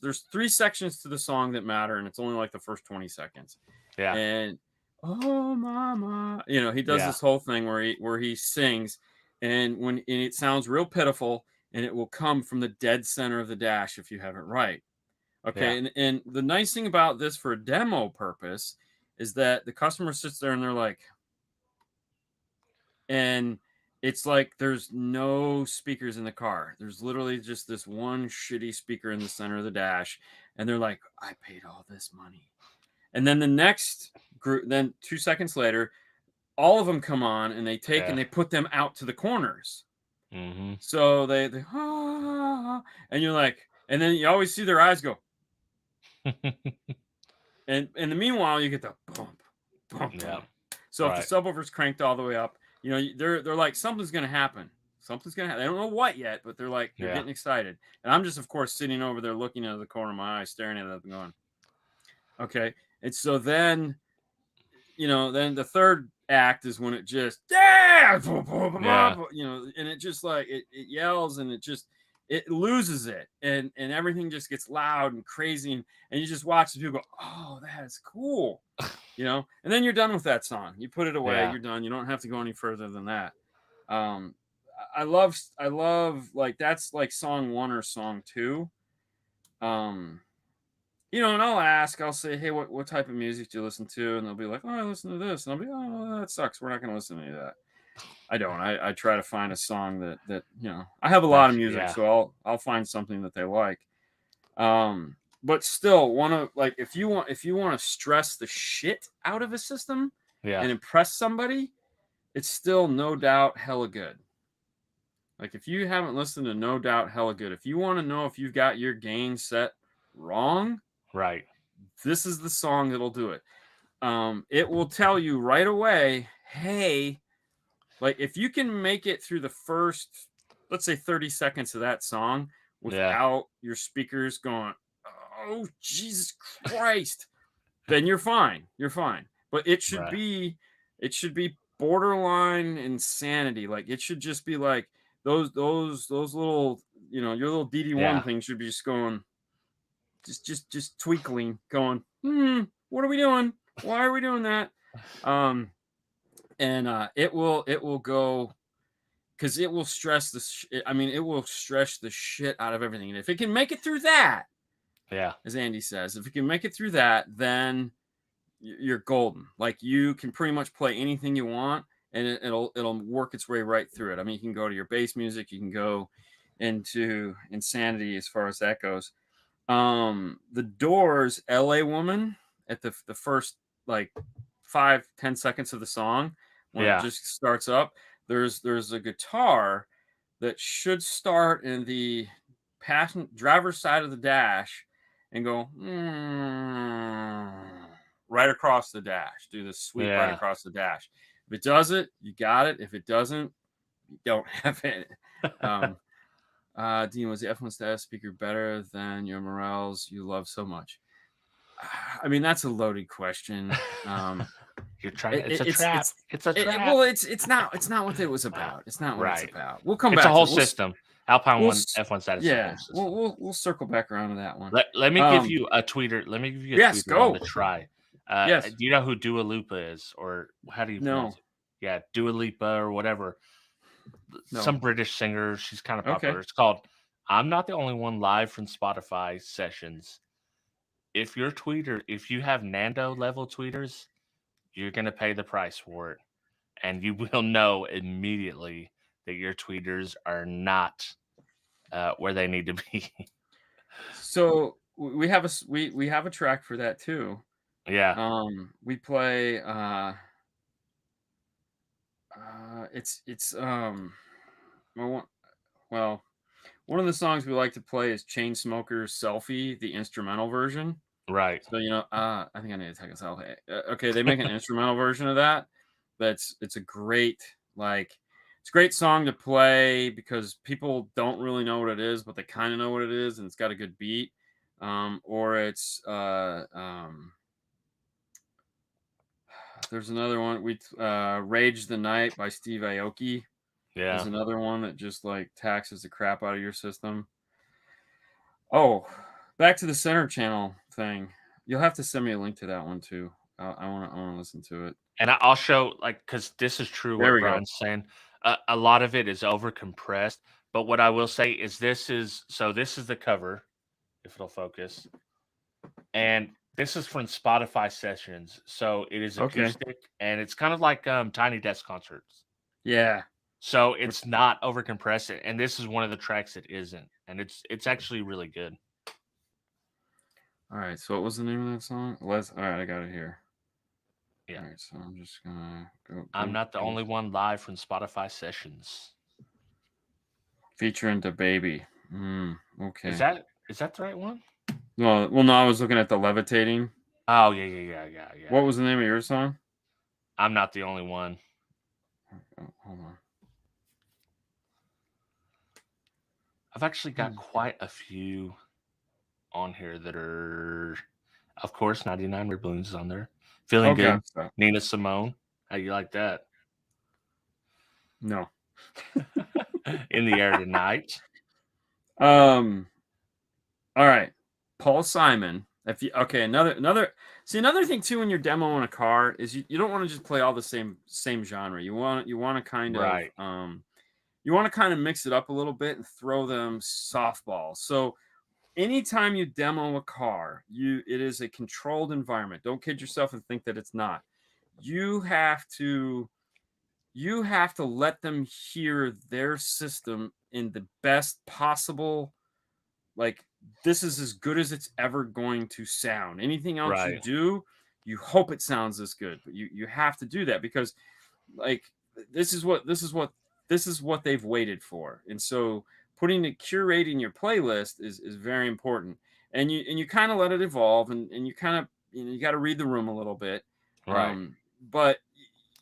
there's 3 sections to the song that matter, and it's only like the first 20 seconds. Yeah. And oh mama, he does this whole thing where he sings, and it sounds real pitiful, and it will come from the dead center of the dash if you have it right. Okay. And the nice thing about this for a demo purpose is that the customer sits there and they're like, and it's like there's no speakers in the car. There's literally just this one shitty speaker in the center of the dash, and they're like, I paid all this money. And then the next group, then 2 seconds later, all of them come on, and they take and they put them out to the corners. Mm-hmm. So they and you're like, and then you always see their eyes go. And in the meanwhile, you get the bump, bump, bump. So if the subwoofer's cranked all the way up, you know, they're like, something's gonna happen. Something's gonna happen. They don't know what yet, but they're like, they're getting excited. And I'm just, of course, sitting over there looking out of the corner of my eye, staring at it and going, okay. And so then, you know, then the third act is when it just, you know, and it just like, it yells, and it loses it, and everything just gets loud and crazy, and you just watch the people go, oh, that is cool, you know, and then you're done with that song. You put it away, you're done. You don't have to go any further than that. I love like, that's like song 1 or song 2. You know, and I'll say, hey, what type of music do you listen to? And they'll be like, oh, I listen to this. And I'll be, oh, that sucks. We're not going to listen to any of that. I don't. I try to find a song that you know, I have a lot of music, so I'll find something that they like. But still, like, if you want to stress the shit out of a system and impress somebody, it's still no doubt hella good. Like, if you haven't listened to No Doubt Hella Good, if you want to know if you've got your gain set wrong, right, this is the song that'll do it. It will tell you right away, hey, like, if you can make it through the first, let's say, 30 seconds of that song without your speakers going, oh, Jesus Christ, then you're fine. You're fine. But it should be borderline insanity. Like, it should just be like those little, you know, your little DD1 thing should be just going, just twinkling, going, what are we doing? Why are we doing that? And it will go, because it will stress it will stress the shit out of everything. And if it can make it through that, as Andy says, if it can make it through that, then you're golden. Like, you can pretty much play anything you want, and it'll work its way right through it. I mean, you can go to your bass music, you can go into insanity as far as that goes. The Doors' LA Woman, at the first like 5-10 seconds of the song, when it just starts up, there's a guitar that should start in the driver's side of the dash and go right across the dash. Do the sweep right across the dash. If it does it, you got it. If it doesn't, you don't have it. Dean, was the F1 status speaker better than your Morels you love so much? I mean, that's a loaded question. You're trying. It's a trap. It's a trap. Well, it's not what it was about. It's not what it's about. We'll come back. It's a whole system. Alpine F1 status. Yeah, we'll circle back around to that one. Let me give you a tweeter. Let me give you a tweeter to try. Yes. Do you know who Dua Lipa is, or how do you pronounce it? Yeah, Dua Lipa or whatever. No. Some British singer. She's kind of popular. Okay. It's called "I'm Not the Only One" live from Spotify sessions. If your tweeter, if you have Nando level tweeters, you're gonna pay the price for it, and you will know immediately that your tweeters are not where they need to be. So we have a track for that too. Yeah. We play. One of the songs we like to play is Chainsmokers' "Selfie," the instrumental version. Right. So, you know, I think I need to take a selfie. Okay, they make an instrumental version of that. It's a great, like, it's a great song to play because people don't really know what it is, but they kind of know what it is, and it's got a good beat. Or it's there's another one. Rage the Night by Steve Aoki. Yeah. There's another one that just like taxes the crap out of your system. Oh, back to the center channel thing. You'll have to send me a link to that one too. I want to listen to it. And I'll show, like, because this is true what Brian's saying. A lot of it is over compressed. But what I will say is this is the cover, if it'll focus. And this is from Spotify sessions. So it is acoustic, and it's kind of like Tiny Desk concerts. Yeah. So it's not overcompressed, and this is one of the tracks that isn't, and it's actually really good. All right. So what was the name of that song? All right, I got it here. Yeah. All right. So I'm just gonna go. I'm Not the Only One live from Spotify Sessions. Featuring the baby. Okay. Is that the right one? No, well, no, I was looking at the Levitating. Oh yeah. What was the name of your song? I'm Not the Only One. Oh, hold on. I've actually got quite a few on here that are, of course, 99 Red Balloons is on there. Feeling Good, Nina Simone. How you like that? No. In the Air Tonight. All right. Paul Simon. Another thing too when you're demoing a car is you don't want to just play all the same genre. You want to kind of you want to kind of mix it up a little bit and throw them softballs. So anytime you demo a car, it is a controlled environment. Don't kid yourself and think that it's not. You have to let them hear their system in the best possible, like, this is as good as it's ever going to sound. Anything else you do, you hope it sounds as good, but you have to do that because, like, this is what they've waited for. And so curating your playlist is very important. And you kind of let it evolve, and you kind of, you got to read the room a little bit. But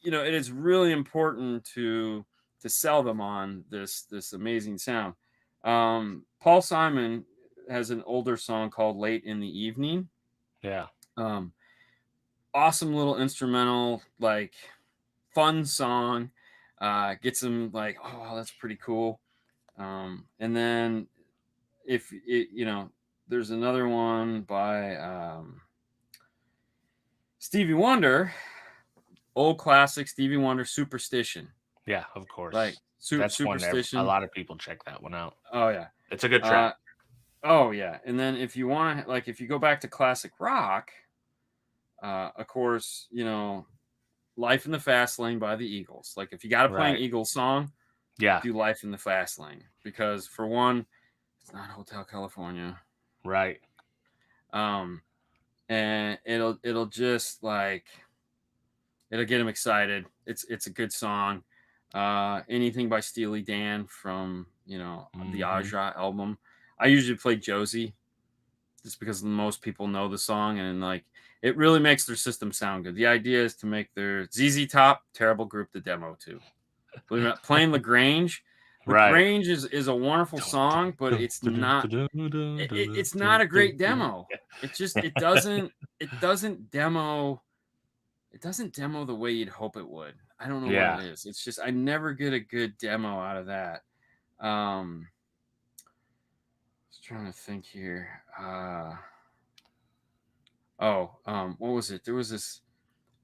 it is really important to sell them on this amazing sound. Paul Simon has an older song called Late in the Evening. Yeah. Awesome little instrumental, like, fun song. Gets him like, oh, wow, that's pretty cool. And then if there's another one by Stevie Wonder, old classic Stevie Wonder, Superstition. Yeah, of course. Like Superstition. A lot of people check that one out. Oh yeah, it's a good track. Oh yeah, and then if you want to, like, if you go back to classic rock, of course, Life in the Fast Lane by the Eagles. Like, if you got to play an Eagles song, do Life in the Fast Lane, because for one, it's not Hotel California, right? And it'll just, like, it'll get them excited. It's a good song. Anything by Steely Dan from the Addrerss album. I usually play Josie, just because most people know the song, and, like, it really makes their system sound good. The idea is to make their ZZ Top, terrible group to demo to. Playing LaGrange. LaGrange is a wonderful song, but it's not it's not a great demo. It doesn't demo the way you'd hope it would. I don't know what it is. It's just I never get a good demo out of that. I was trying to think here. What was it? There was this.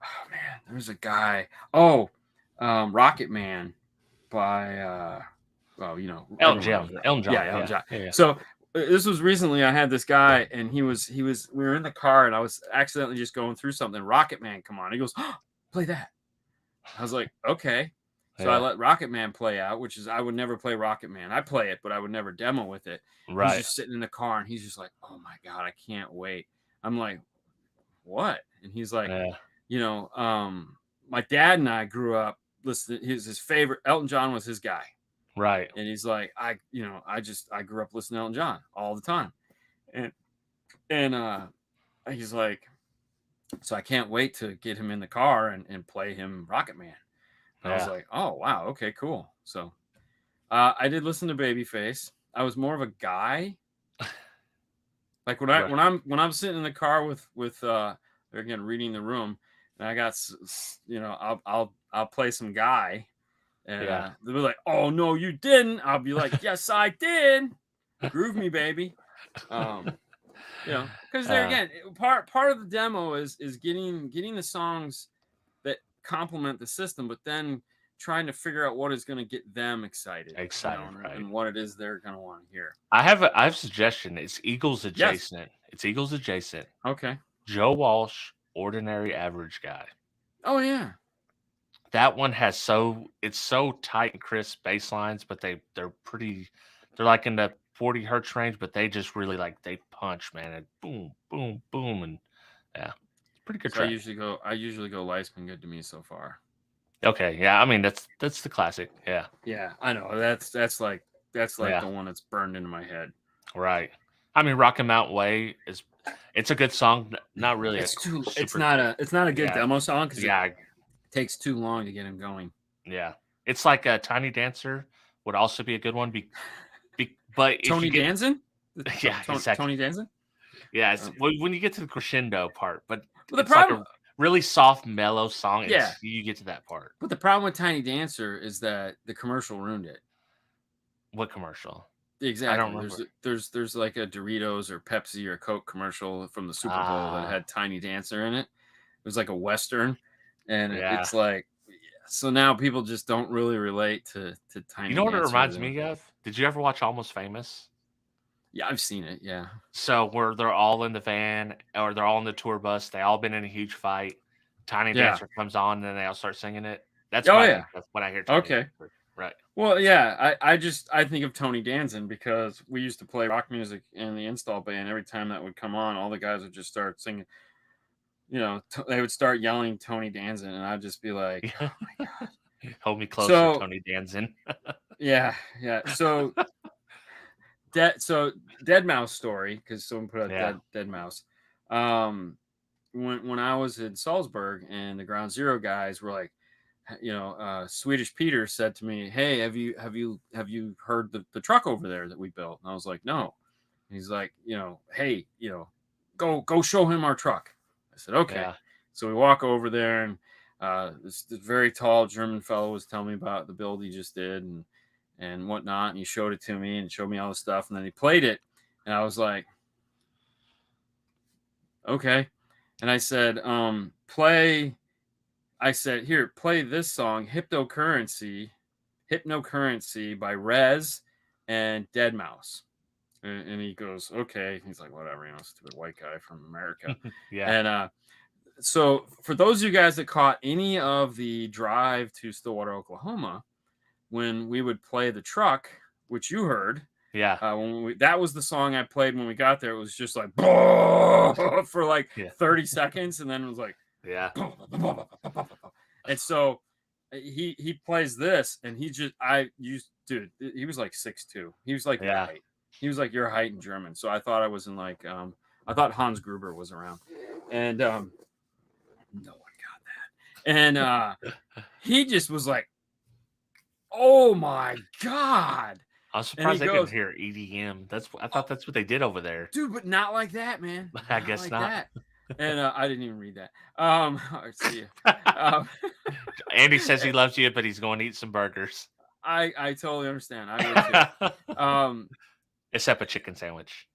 Oh man, there was a guy. Rocket Man by Elton John. Yeah. So this was recently. I had this guy, and he was. We were in the car, and I was accidentally just going through something. Rocket Man, come on! He goes, oh, play that. I was like, okay. So I let Rocket Man play out, which is, I would never play Rocket Man. I play it, but I would never demo with it. Right. He's just sitting in the car, and he's just like, oh my God, I can't wait. I'm like, what? And he's like, my dad and I grew up listening. His favorite, Elton John was his guy. Right. And he's like, I grew up listening to Elton John all the time. And he's like, so I can't wait to get him in the car and play him Rocket Man. And I was like, oh wow, okay, cool. So I did listen to Babyface. I was more of a guy. Like when I'm sitting in the car with again, reading the room, and I got, I'll play some guy, and they'll be like, oh no, you didn't. I'll be like, yes, I did. Groove me, baby. Because there again, part of the demo is getting the songs that complement the system, but then trying to figure out what is going to get them excited, right? And what it is they're going to want to hear. I have a suggestion. It's Eagles adjacent. Yes. It's Eagles adjacent. Okay. Joe Walsh, Ordinary Average Guy. Oh yeah. that one has it's so tight and crisp bass lines, but they're like in the 40 hertz range, but they just really like they punch, man, and boom, boom, boom, and yeah, it's a pretty good So I track. usually go Life's Been Good to Me so far. Okay, yeah, I mean that's the classic, yeah. Yeah, I know. That's like Yeah. the one that's burned into my head. Right. I mean, Rocky Mountain Way it's a good song, not really It's super. it's not a good Yeah. demo song because Yeah, it takes too long to get him going. yeah. It's like a Tiny Dancer would also be a good one. But if Tony you get, Danza? yeah, exactly. Tony Danza? Yeah, when you get to the crescendo part, but Well, the it's like problem, a really soft, mellow song. yeah, You get to that part. but the problem with Tiny Dancer is that the commercial ruined it. What commercial? Exactly. I don't remember. There's like a Doritos or Pepsi or Coke commercial from the Super Bowl that had Tiny Dancer in it. It was like a Western, and Yeah. it's like, so now people just don't really relate to Tiny Dancer. You know what it reminds me of? Did you ever watch Almost Famous? Yeah, I've seen it. Yeah. So where they're all in the van or they're all in the tour bus, they all been in a huge fight. Tiny Dancer comes on, and then they all start singing it. That's what I think of when I hear Tiny Dancer. Right. Well, yeah, I think of Tony Danza because we used to play rock music in the install band. Every time that would come on, all the guys would just start singing. You know, they would start yelling Tony Danza, and I'd just be like, "Oh my god, hold me closer, Tony Danza." yeah. So Dead Mouse story, because someone put out Dead Mouse. When I was in Salzburg and the Ground Zero guys were like, Swedish Peter said to me, "Hey, have you heard the truck over there that we built?" And I was like, "No." And he's like, "Hey, go show him our truck." I said, "Okay." Yeah. So we walk over there, and this very tall German fellow was telling me about the build he just did and whatnot, and he showed it to me and showed me all the stuff, and then he played it, and I was like, "Okay." And I said, play this song, Hypnocurrency by Rez and Dead Mouse. And he goes, "Okay." He's like, "Whatever, stupid white guy from America." Yeah. And so for those of you guys that caught any of the drive to Stillwater, Oklahoma, when we would play the truck, which you heard, that was the song I played when we got there. It was just like for like 30 seconds, and then it was like, yeah. And so he plays this, and he was like 6'2". He was like your height. He was like your height in German. So I thought I was in like I thought Hans Gruber was around, and no one got that. And he just was like, "Oh my god!" I'm surprised they didn't hear EDM. I thought that's what they did over there, dude. But not like that, man. I guess like not. That. And I didn't even read that. See you. Andy says he loves you, but he's going to eat some burgers. I totally understand. I would too. Except a chicken sandwich.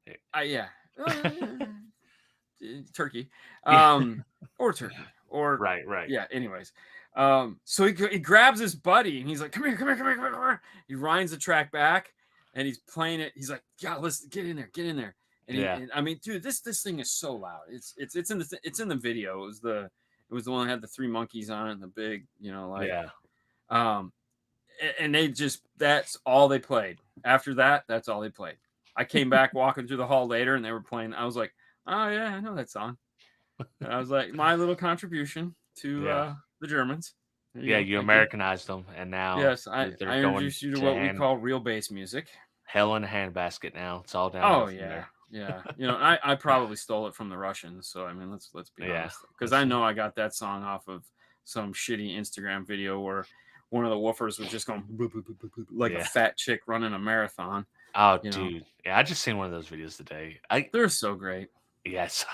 Turkey. Or turkey. Or right. Yeah. Anyways. So he grabs his buddy and he's like, "Come here. He winds the track back and he's playing it. He's like, "Yeah, listen, get in there." And I mean, dude, this thing is so loud. It's in the video. It was the one that had the three monkeys on it and the big, and they just, that's all they played. After that, that's all they played. I came back walking through the hall later and they were playing. I was like, "Oh yeah, I know that song." And I was like, my little contribution to the Germans. You Americanized them, and now I introduced you to what we call real bass music. Hell in a handbasket now. It's all down. Oh yeah. Yeah. I probably stole it from the Russians. So I mean, let's be honest. Because I know I got that song off of some shitty Instagram video where one of the woofers was just going like a fat chick running a marathon. Oh, dude. Yeah, I just seen one of those videos today. They're so great. Yes,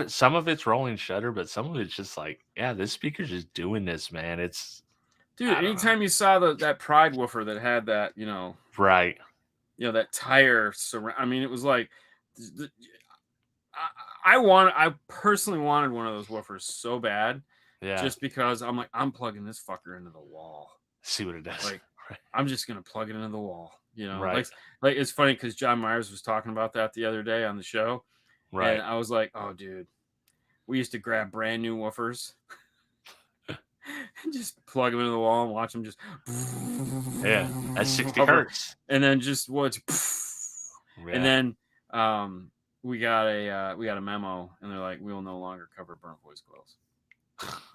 some of it's rolling shutter, but some of it's just like, this speaker's just doing this, man. It's, dude. Anytime you saw that Pride woofer that had that, right, that tire surround. I mean, it was like, I personally wanted one of those woofers so bad, just because I'm like, I'm plugging this fucker into the wall. See what it does. Like, I'm just gonna plug it into the wall. Right. Like it's funny because John Myers was talking about that the other day on the show. Right. And I was like, "Oh, dude, we used to grab brand new woofers and just plug them into the wall and watch them just That's 60 hover, hertz. and then just watch. Yeah. And then we got a memo, and they're like, we will no longer cover burnt voice coils.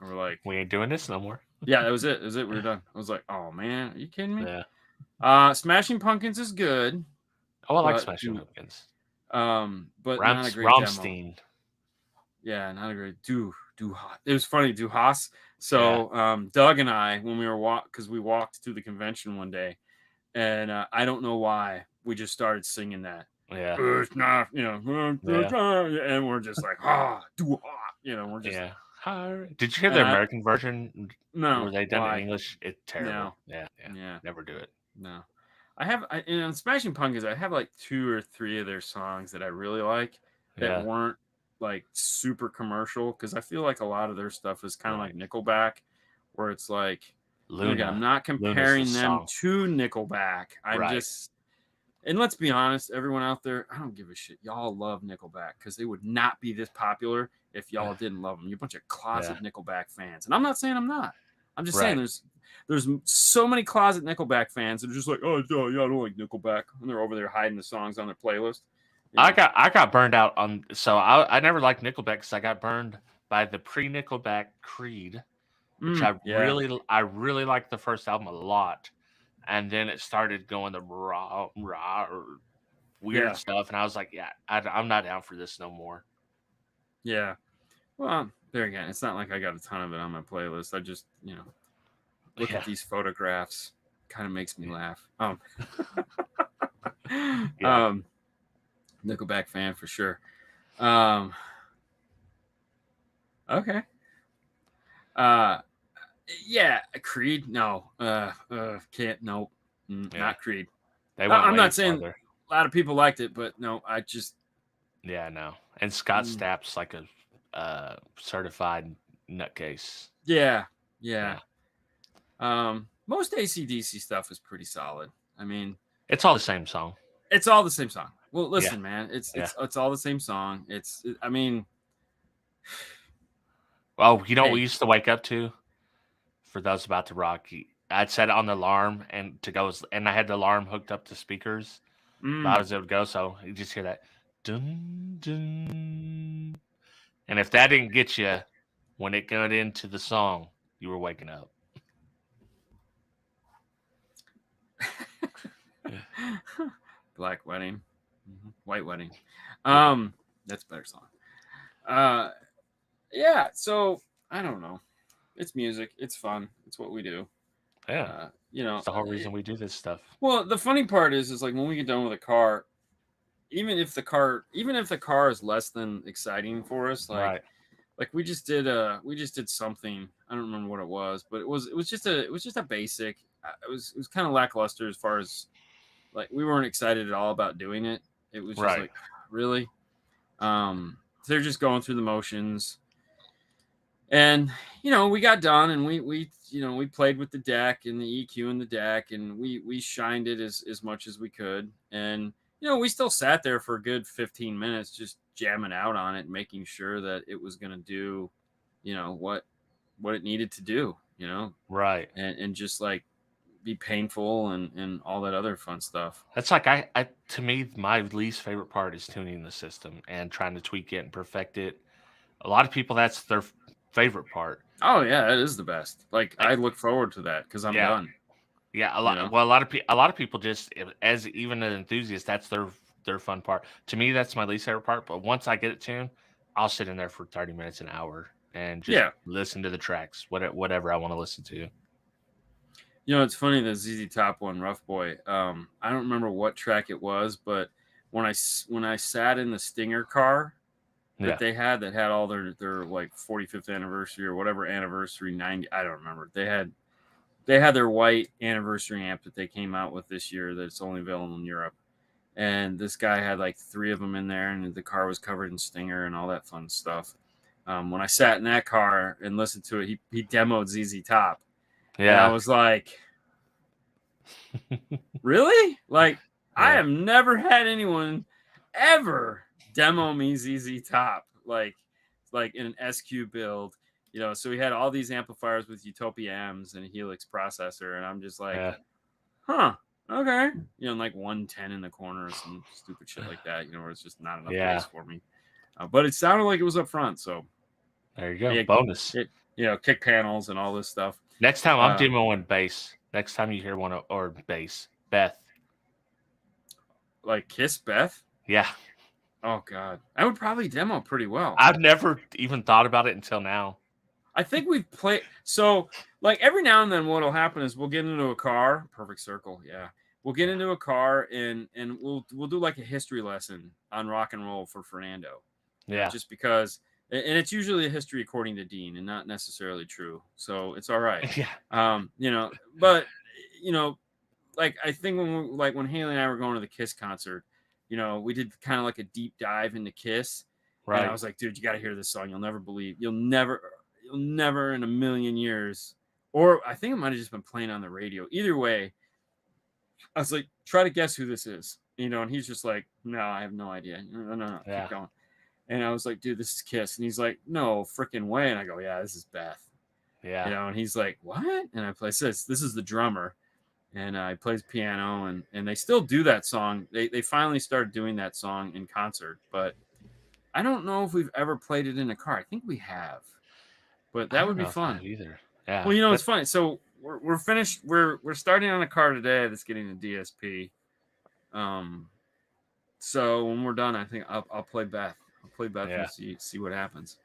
And we're like, we ain't doing this no more. Yeah, that was it. We were done. I was like, oh man, are you kidding me? Yeah. Smashing Pumpkins is good. Oh, I like Smashing Pumpkins. But not a great Rammstein. demo. Yeah, not a great it was funny, Duhas. So Doug and I, when we were because we walked to the convention one day, and I don't know why we just started singing that. Yeah. It's not, and we're just like, Duha, we're just. Yeah. Did you hear the American version? No. Were they done in English? It's terrible. No. Yeah. Never do it. No. In Smashing Pumpkins, I have like 2 or 3 of their songs that I really like that weren't like super commercial, because I feel like a lot of their stuff is kind of like Nickelback, where it's like, Luna. I'm not comparing them to Nickelback. I'm just, and let's be honest, everyone out there, I don't give a shit. Y'all love Nickelback, because they would not be this popular if y'all didn't love them. You're a bunch of closet Nickelback fans. And I'm not saying I'm not. I'm just saying there's so many closet Nickelback fans that are just like, oh, yeah, I don't like Nickelback. And they're over there hiding the songs on their playlist. I got burned out on, so I never liked Nickelback because I got burned by the pre-Nickelback Creed, which I really liked the first album a lot. And then it started going the raw weird stuff. And I was like, I'm not down for this no more. Yeah. Well, there again, it's not like I got a ton of it on my playlist. I just, look at these photographs. Kind of makes me laugh. Nickelback fan for sure. Okay. Creed. No. Can't. Nope. Not Creed. I'm not saying a lot of people liked it, but no, I just. Yeah, no. And Scott Stapp's like a certified nutcase. Yeah. Most AC/DC stuff is pretty solid. I mean, it's all the same song. It's all the same song. Well, listen, man, it's all the same song. I mean, well, you know what we used to wake up to? For those about to rock, I'd set it on the alarm and I had the alarm hooked up to speakers. Loud as it would go, so you just hear that dun dun. And if that didn't get you when it got into the song, you were waking up. Black Wedding, White Wedding. That's a better song. So I don't know. It's music. It's fun. It's what we do. Yeah. It's the whole reason we do this stuff. Well, the funny part is like when we get done with a car, even if the car is less than exciting for us, like we just did something. I don't remember what it was, but it was just a basic. It was kind of lackluster as far as like we weren't excited at all about doing it. It was just like, really? They're just going through the motions. And we got done, and we played with the deck and the EQ in the deck, and we shined it as much as we could. And we still sat there for a good 15 minutes just jamming out on it, making sure that it was going to do what it needed to do, and just like be painful and all that other fun stuff. That's like I to me, my least favorite part is tuning the system and trying to tweak it and perfect it. A lot of people, that's their favorite part. Oh yeah, it is the best. Like I look forward to that because I'm done. Yeah, a lot. Well, a lot of people just, as even an enthusiast, that's their fun part. To me, that's my least favorite part. But once I get it tuned, I'll sit in there for 30 minutes, an hour, and just listen to the tracks, whatever I want to listen to. It's funny, the ZZ Top one, Rough Boy. I don't remember what track it was, but when I sat in the Stinger car that they had all their like 45th anniversary or whatever anniversary 90, I don't remember. They had their white anniversary amp that they came out with this year that's only available in Europe. And this guy had like 3 of them in there, and the car was covered in Stinger and all that fun stuff. When I sat in that car and listened to it, he demoed ZZ Top. Yeah. And I was like, really? Like, I have never had anyone ever demo me ZZ Top, like in an SQ build you know, so we had all these amplifiers with Utopia M's and a Helix processor, and I'm just like, huh, okay, you know, like 110 in the corner or some stupid shit like that, you know, where it's just not enough bass for me. But it sounded like it was up front, so there you go. Bonus. You know, kick panels and all this stuff. Next time I'm demoing bass. Next time you hear one or bass, Beth. Like Kiss Beth? Yeah. Oh God, I would probably demo pretty well. I've never even thought about it until now. I think we've played. So, like every now and then, what'll happen is we'll get into a car. Perfect circle, yeah. We'll get into a car and we'll do like a history lesson on rock and roll for Fernando. Yeah. Just because, and it's usually a history according to Dean and not necessarily true. So it's all right. Yeah. You know, but you know, like I think when Haley and I were going to the Kiss concert, you know, we did kind of like a deep dive into Kiss. Right. And I was like, dude, you got to hear this song. You'll never believe. You'll never in a million years. Or I think it might have just been playing on the radio. Either way, I was like, try to guess who this is. You know, and he's just like, no, I have no idea. No, keep going. And I was like, dude, this is Kiss. And he's like, no freaking way. And I go, yeah, this is Beth. Yeah. You know, and he's like, what? And I play this is the drummer. And he plays piano. And they still do that song. They finally started doing that song in concert. But I don't know if we've ever played it in a car. I think we have. But that would be fun. Either. Yeah. Well, you know, it's funny. So we're finished. We're starting on a car today that's getting a DSP. So when we're done, I think I'll play Beth. I'll play Beth and see what happens.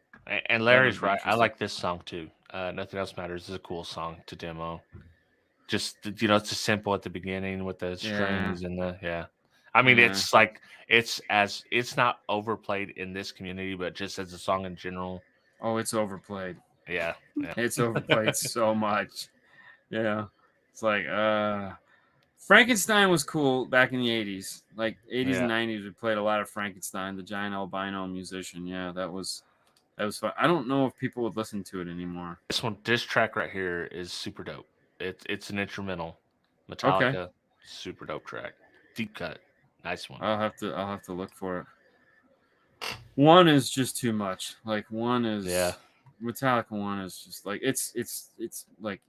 And Larry's right. I like this song too. Nothing Else Matters is a cool song to demo. Just, you know, it's just simple at the beginning with the strings and the I mean, it's like it's not overplayed in this community, but just as a song in general. Oh, it's overplayed. Yeah. It's overplayed so much. Yeah. It's like Frankenstein was cool back in the 80s. Like 80s and 90s, we played a lot of Frankenstein, the giant albino musician. Yeah, that was fun. I don't know if people would listen to it anymore. This track right here is super dope. It's an instrumental. Metallica, super dope track. Deep cut. Nice one. I'll have to look for it. One is just too much. Like one is Metallica one is just like it's like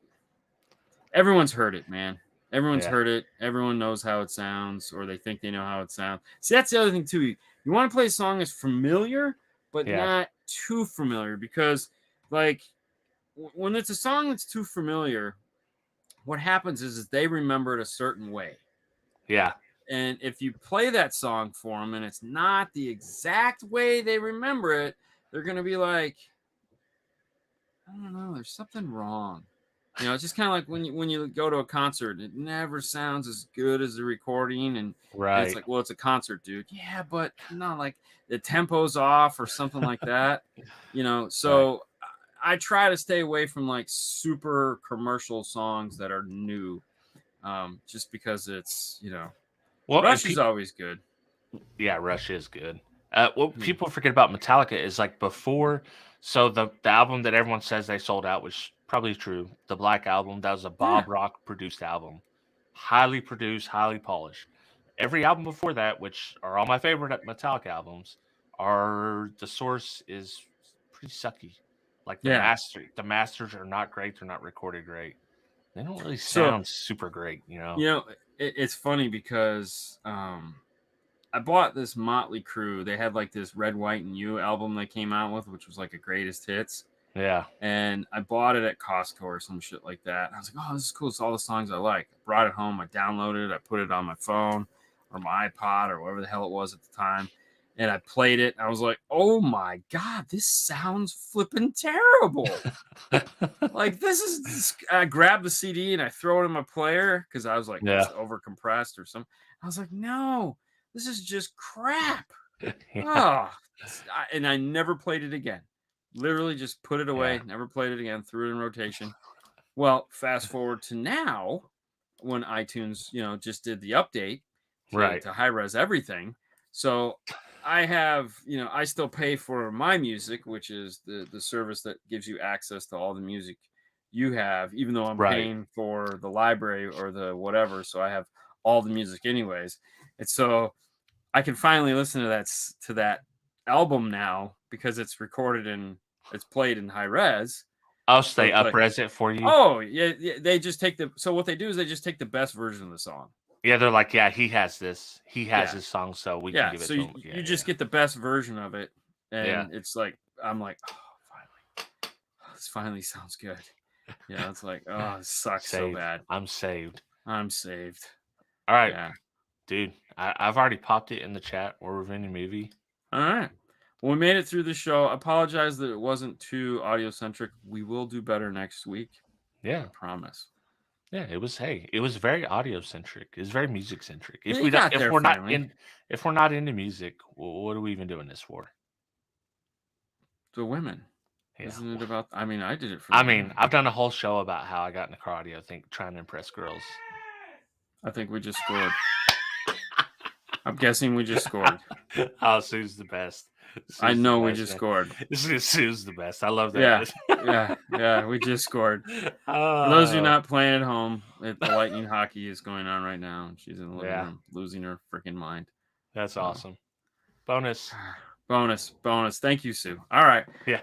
everyone's heard it, man. Everyone's heard it. Everyone knows how it sounds, or they think they know how it sounds. See, that's the other thing too. You want to play a song that's familiar, but not too familiar, because like when it's a song that's too familiar, what happens is they remember it a certain way. Yeah. And if you play that song for them and it's not the exact way they remember it, they're going to be like, I don't know, there's something wrong. You know, it's just kind of like when you go to a concert, it never sounds as good as the recording. And it's like, well, it's a concert, dude. Yeah, but not like the tempo's off or something like that. You know, so I try to stay away from like super commercial songs that are new, just because it's, you know, Rush is always good. Yeah, Rush is good. What people forget about Metallica is like before, so the album that everyone says they sold out, which probably true, the Black Album, that was a Bob Rock produced album. Highly produced, highly polished. Every album before that, which are all my favorite Metallica albums, the source is pretty sucky. Like the masters are not great, they're not recorded great. They don't really sound super great, you know. You know, it's funny because I bought this Motley Crue. They had like this Red, White, and You album they came out with, which was like a greatest hits. Yeah. And I bought it at Costco or some shit like that. And I was like, oh, this is cool. It's all the songs I like. I brought it home. I downloaded it. I put it on my phone or my iPod or whatever the hell it was at the time. And I played it. And I was like, oh my God, this sounds flipping terrible. Like I grabbed the CD and I throw it in my player because I was like, it's over compressed or something. I was like, no, this is just crap. And I never played it again. Literally just put it away, never played it again, threw it in rotation. Well, fast forward to now when iTunes, you know, just did the update to high-res everything. So I have, you know, I still pay for my music, which is the service that gives you access to all the music you have, even though I'm paying for the library or the whatever. So I have all the music anyways. And so I can finally listen to that album now because it's recorded and it's played in high res. I'll stay up-res it for you. Oh, yeah, they just take so what they do is they just take the best version of the song. Yeah, they're like, yeah, he has this. He has this song, so we can give it to him. So you just get the best version of it, and it's like, I'm like, oh, finally. Oh, this finally sounds good. Yeah, it's like, oh, this sucks so bad. I'm saved. I'm saved. All right. Yeah. Dude, I've already popped it in the chat. We're reviewing a movie. All right. Well, we made it through the show. I apologize that it wasn't too audio-centric. We will do better next week. Yeah. I promise. Yeah, it was very audio-centric. It's very music-centric. If we're not into music, what are we even doing this for? The women. Yeah. Isn't it about? I mean, I did it for. I've done a whole show about how I got in the car audio thing, trying to impress girls. I think we just scored. I'm guessing we just scored. Oh, Sue's the best. I know we just scored. Sue's the best. I love that. Yeah, we just scored. For those of you not playing at home, the Lightning hockey is going on right now, and she's in the living room losing her freaking mind. That's awesome. Bonus. Thank you, Sue. All right. Yeah.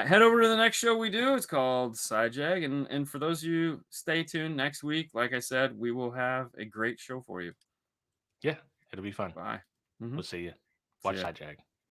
Head over to the next show we do. It's called Side Jag, and for those of you, stay tuned next week. Like I said, we will have a great show for you. Yeah, it'll be fun. Bye. We'll see you. Watch Side Jag.